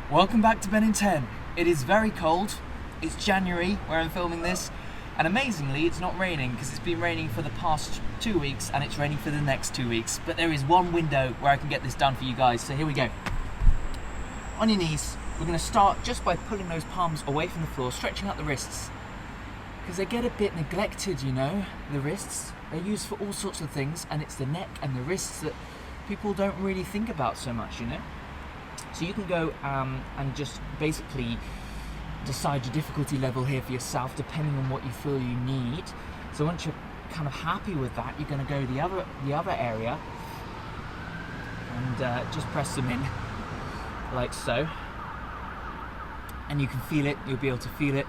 Welcome back to Ben in 10. It is very cold. It's January where I'm filming this, and amazingly it's not raining because it's been raining for the past 2 weeks and it's raining for the next 2 weeks. But there is one window where I can get this done for you guys, so here we go. On your knees, we're going to start just by pulling those palms away from the floor, stretching out the wrists. Because they get a bit neglected, you know, the wrists. They're used for all sorts of things, and it's the neck and the wrists that people don't really think about so much, you know. So you can go and just basically decide your difficulty level here for yourself, depending on what you feel you need. So once you're kind of happy with that, you're going to go the other area and just press them in, like so. And you can feel it. You'll be able to feel it,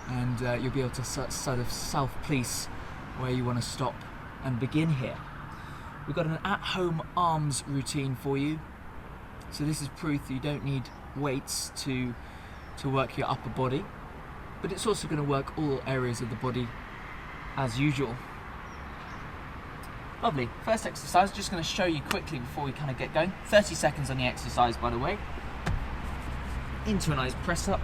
and you'll be able to sort of self-police where you want to stop and begin here. We've got an at-home arms routine for you. So this is proof that you don't need weights to work your upper body, but it's also going to work all areas of the body as usual. Lovely. First exercise, just going to show you quickly before we kind of get going. 30 seconds on the exercise, by the way. Into a nice press up,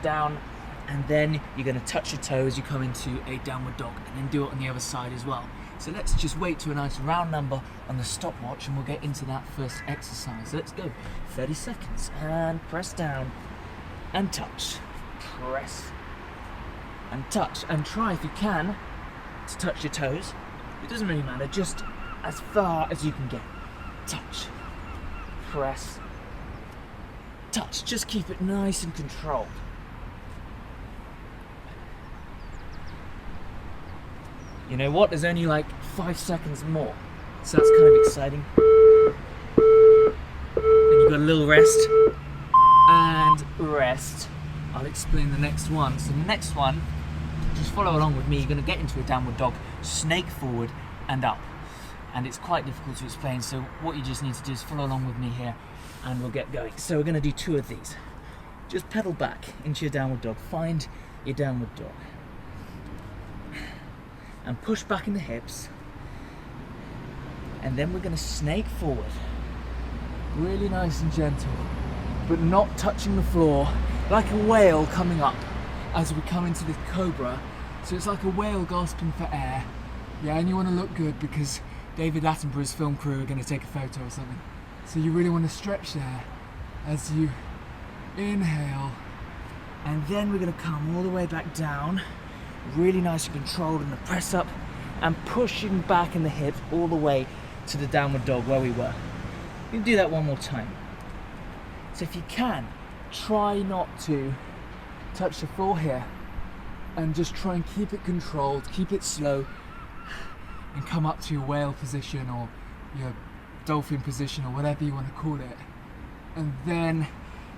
down, and then you're going to touch your toes. You come into a downward dog, and then do it on the other side as well. So let's just wait to a nice round number on the stopwatch and we'll get into that first exercise. Let's go. 30 seconds. And press down. And touch. Press. And touch. And try, if you can, to touch your toes. It doesn't really matter. Just as far as you can get. Touch. Press. Touch. Just keep it nice and controlled. You know what? There's only like 5 seconds more, so that's kind of exciting. Then you've got a little rest and rest. I'll explain the next one. So the next one, just follow along with me. You're going to get into a downward dog, snake forward and up, and it's quite difficult to explain. So what you just need to do is follow along with me here, and we'll get going. So we're going to do 2 of these. Just pedal back into your downward dog. Find your downward dog. And push back in the hips, and then we're going to snake forward, really nice and gentle, but not touching the floor, like a whale coming up as we come into this cobra. So it's like a whale gasping for air. Yeah, and you want to look good because David Attenborough's film crew are going to take a photo or something. So you really want to stretch there as you inhale, and then we're going to come all the way back down, really nice and controlled in the press up, and pushing back in the hips all the way to the downward dog where we were. You can do that one more time. So if you can, try not to touch the floor here, and just try and keep it controlled, keep it slow, and come up to your whale position or your dolphin position or whatever you want to call it. And then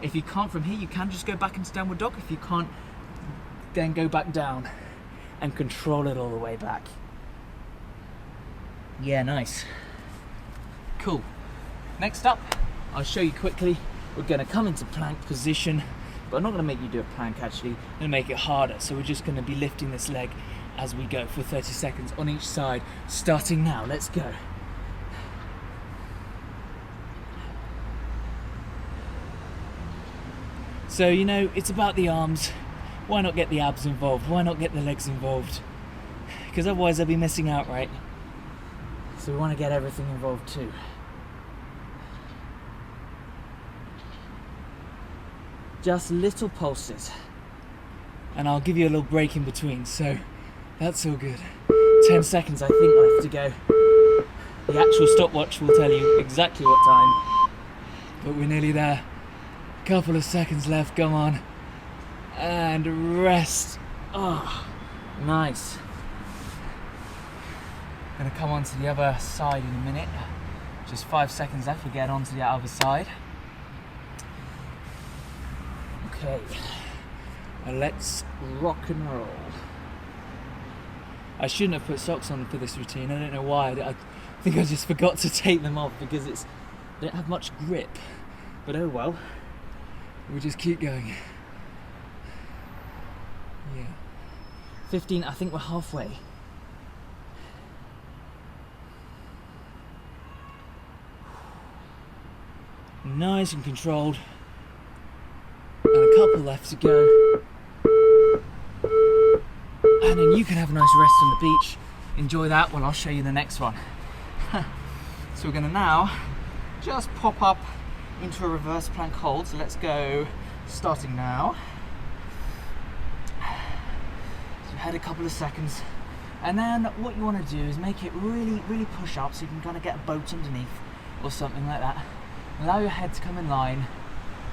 if you can't from here, you can just go back into downward dog. If you can't, then go back down and control it all the way back. Yeah, nice. Cool. Next up, I'll show you quickly. We're going to come into plank position, but I'm not going to make you do a plank actually. I'm going to make it harder. So we're just going to be lifting this leg as we go for 30 seconds on each side, starting now. Let's go. So, you know, it's about the arms. Why not get the abs involved? Why not get the legs involved? Because otherwise they'll be missing out, right? So we want to get everything involved too. Just little pulses. And I'll give you a little break in between, so that's all good. 10 seconds I think left to go. The actual stopwatch will tell you exactly what time, but we're nearly there. Couple of seconds left, come on. And rest. Oh, nice. Gonna come on to the other side in a minute. Just 5 seconds left, we'll get on to the other side. Okay, let's rock and roll. I shouldn't have put socks on for this routine. I don't know why. I think I just forgot to take them off because they don't have much grip. But oh well. We'll just keep going. Yeah. 15, I think we're halfway. Nice and controlled. couple left to go. And then you can have a nice rest on the beach. Enjoy that while I'll show you the next one. So we're gonna now just pop up into a reverse plank hold. So let's go, starting now. So we've had a couple of seconds. And then what you want to do is make it really, really push up so you can kind of get a boat underneath or something like that. Allow your head to come in line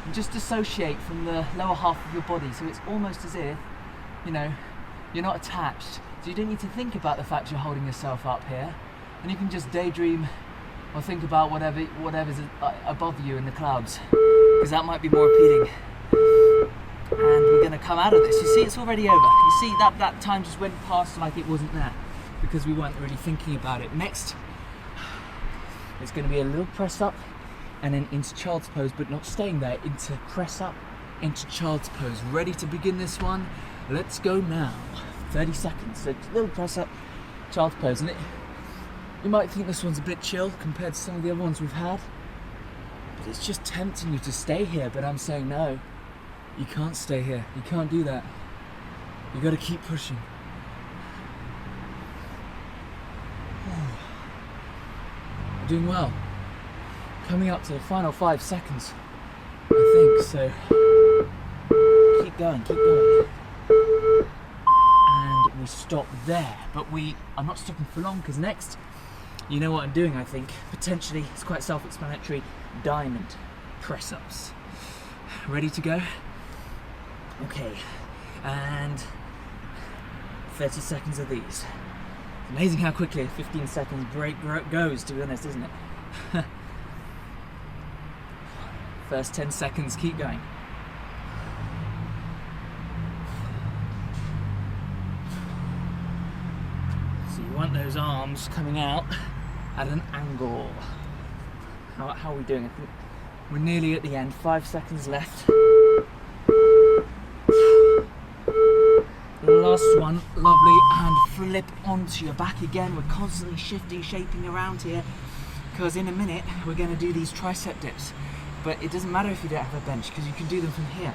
and just dissociate from the lower half of your body. So it's almost as if, you know, you're not attached. So you don't need to think about the fact you're holding yourself up here. And you can just daydream or think about whatever's above you in the clouds, because that might be more appealing. And we're going to come out of this. You see, it's already over. You see that time just went past like it wasn't there because we weren't really thinking about it. Next, it's going to be a little press up and then into child's pose, but not staying there. Into press up, into child's pose. Ready to begin this one? Let's go now. 30 seconds. So little press up, child's pose. And you might think this one's a bit chill compared to some of the other ones we've had, but it's just tempting you to stay here. But I'm saying no. You can't stay here. You can't do that. You got to keep pushing. You're doing well. Coming up to the final 5 seconds, I think. So keep going, keep going. And we stop there. But I'm not stopping for long because next, you know what I'm doing, I think. Potentially, it's quite self-explanatory. Diamond press-ups. Ready to go? Okay, and 30 seconds of these. It's amazing how quickly a 15 seconds break goes, to be honest, isn't it? First 10 seconds, keep going. So you want those arms coming out at an angle. How are we doing? I think we're nearly at the end, 5 seconds left. Last one, lovely, and flip onto your back again. We're constantly shifting, shaping around here, because in a minute we're going to do these tricep dips. But it doesn't matter if you don't have a bench, because you can do them from here.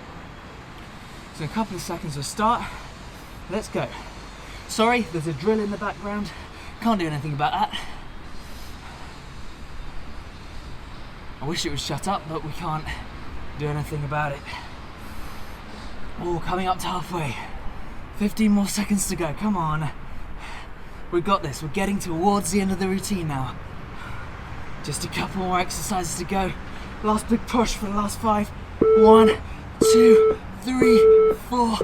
So in a couple of seconds we'll start. Let's go. Sorry, there's a drill in the background. Can't do anything about that. I wish it would shut up, but we can't do anything about it. Oh, coming up to halfway. 15 more seconds to go, come on. We've got this, we're getting towards the end of the routine now. Just a couple more exercises to go. Last big push for the last 5. 1, 2, 3, 4,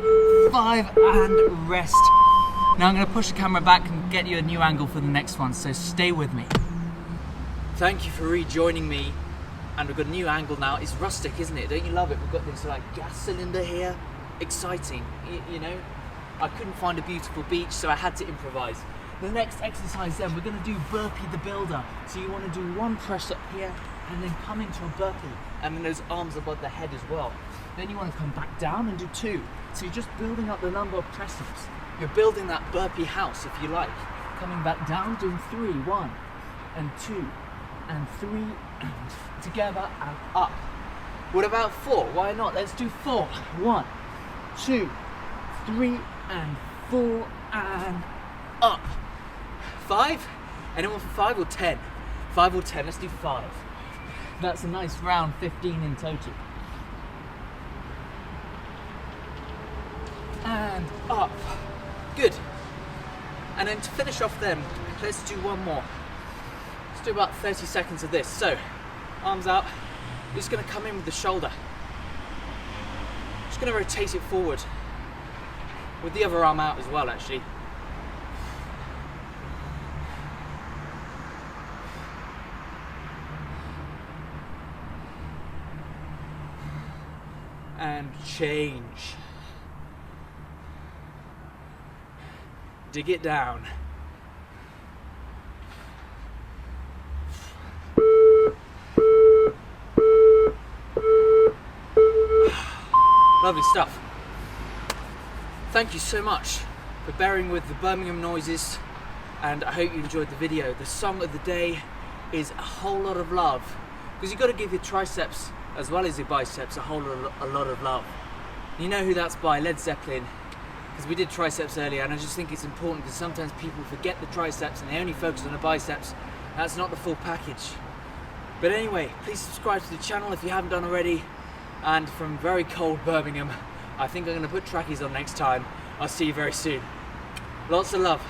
5, and rest. Now I'm going to push the camera back and get you a new angle for the next one, so stay with me. Thank you for rejoining me. And we've got a new angle now. It's rustic, isn't it? Don't you love it? We've got this like gas cylinder here. Exciting, you know? I couldn't find a beautiful beach, so I had to improvise. The next exercise then, we're going to do Burpee the Builder. So you want to do one press up here, and then come into a burpee, and then those arms above the head as well. Then you want to come back down and do 2. So you're just building up the number of press-ups. You're building that burpee house, if you like. Coming back down, doing 3, 1, and 2, and 3, and together, and up. What about 4? Why not? Let's do 4. 1, 2, 3, and 4, and up. 5? Anyone for 5 or 10? 5 or 10, let's do 5. That's a nice round 15 in total. And up. Good. And then to finish off then, let's do one more. Let's do about 30 seconds of this. So, arms out. You're just going to come in with the shoulder. Just going to rotate it forward. With the other arm out as well, actually. And change. Dig it down. Lovely stuff. Thank you so much for bearing with the Birmingham noises, and I hope you enjoyed the video. The song of the day is A Whole Lot of Love, because you've got to give your triceps as well as your biceps a lot of love. You know who that's by? Led Zeppelin. Because we did triceps earlier, and I just think it's important because sometimes people forget the triceps and they only focus on the biceps. That's not the full package. But anyway, please subscribe to the channel if you haven't done already. And from very cold Birmingham, I think I'm going to put trackies on next time. I'll see you very soon. Lots of love.